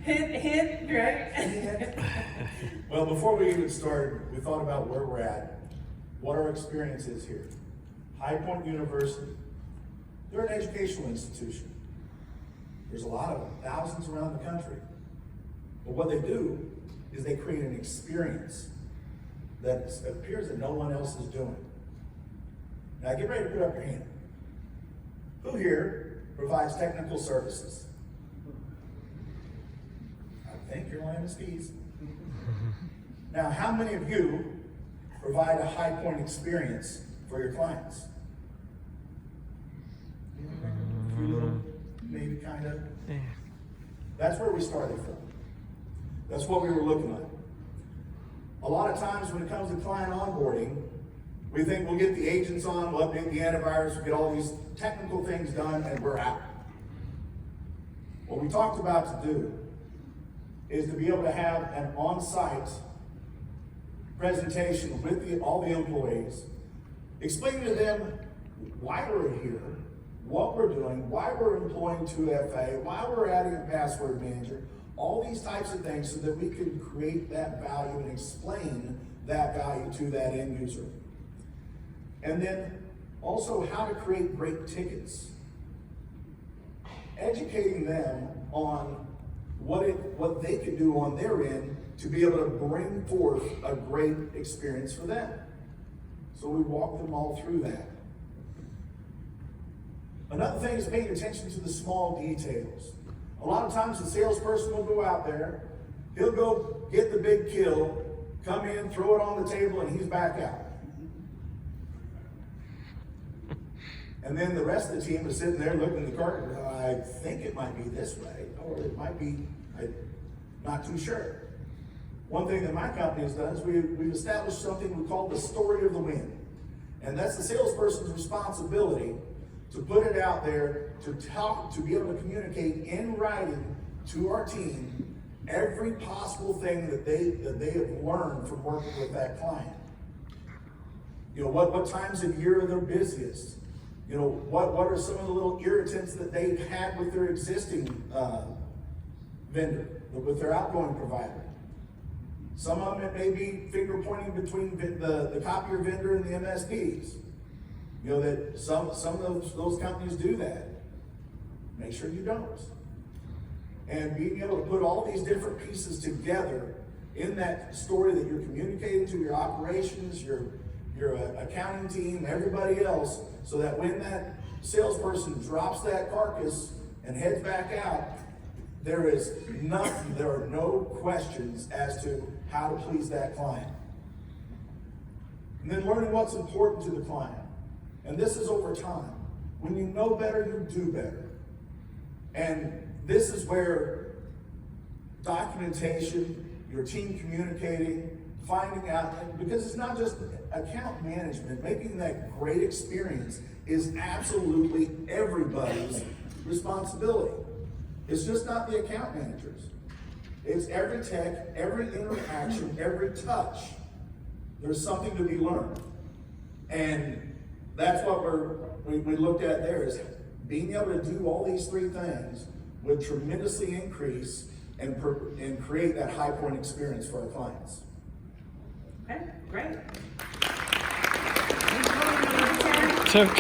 Hint, right? Well, before we even started, we thought about where we're at, what our experience is here. HighPoint University, they're an educational institution. There's a lot of them, thousands around the country. But what they do is they create an experience that appears that no one else is doing. Now get ready to put up your hand. Who here provides technical services? I think you're laying fees. Now, how many of you provide a HighPoint experience for your clients? A few little, maybe kind of. That's where we started from. That's what we were looking at. A lot of times when it comes to client onboarding, we think we'll get the agents on, we'll update the antivirus, we'll get all these technical things done, and we're out. What we talked about to do is to be able to have an on-site presentation with all the employees, explaining to them why we're here, what we're doing, why we're employing 2FA, why we're adding a password manager, all these types of things so that we can create that value and explain that value to that end user. And then also how to create great tickets. Educating them on what they can do on their end to be able to bring forth a great experience for them. So we walk them all through that. Another thing is paying attention to the small details. A lot of times the salesperson will go out there, he'll go get the big kill, come in, throw it on the table, and he's back out. And then the rest of the team is sitting there looking at the card, I think it might be this way, or it might be, I'm not too sure. One thing that my company has done is we've established something we call the story of the win. And that's the salesperson's responsibility to put it out there, to be able to communicate in writing to our team every possible thing that they have learned from working with that client. You know, what times of year are their busiest? You know, what are some of the little irritants that they've had with their existing vendor, with their outgoing provider? Some of them, it may be finger pointing between the copier vendor and the MSPs. You know, that some of those companies do that. Make sure you don't. And being able to put all these different pieces together in that story that you're communicating to your operations, your accounting team, everybody else, so that when that salesperson drops that carcass and heads back out, there are no questions as to how to please that client. And then learning what's important to the client. And this is over time. When you know better, you do better. And this is where documentation, your team communicating, finding out, because it's not just account management, making that great experience is absolutely everybody's responsibility. It's just not the account managers. It's every tech, every interaction, every touch. There's something to be learned. And that's what we looked at there, is being able to do all these three things would tremendously increase and create that HighPoint experience for our clients. Okay, great. Took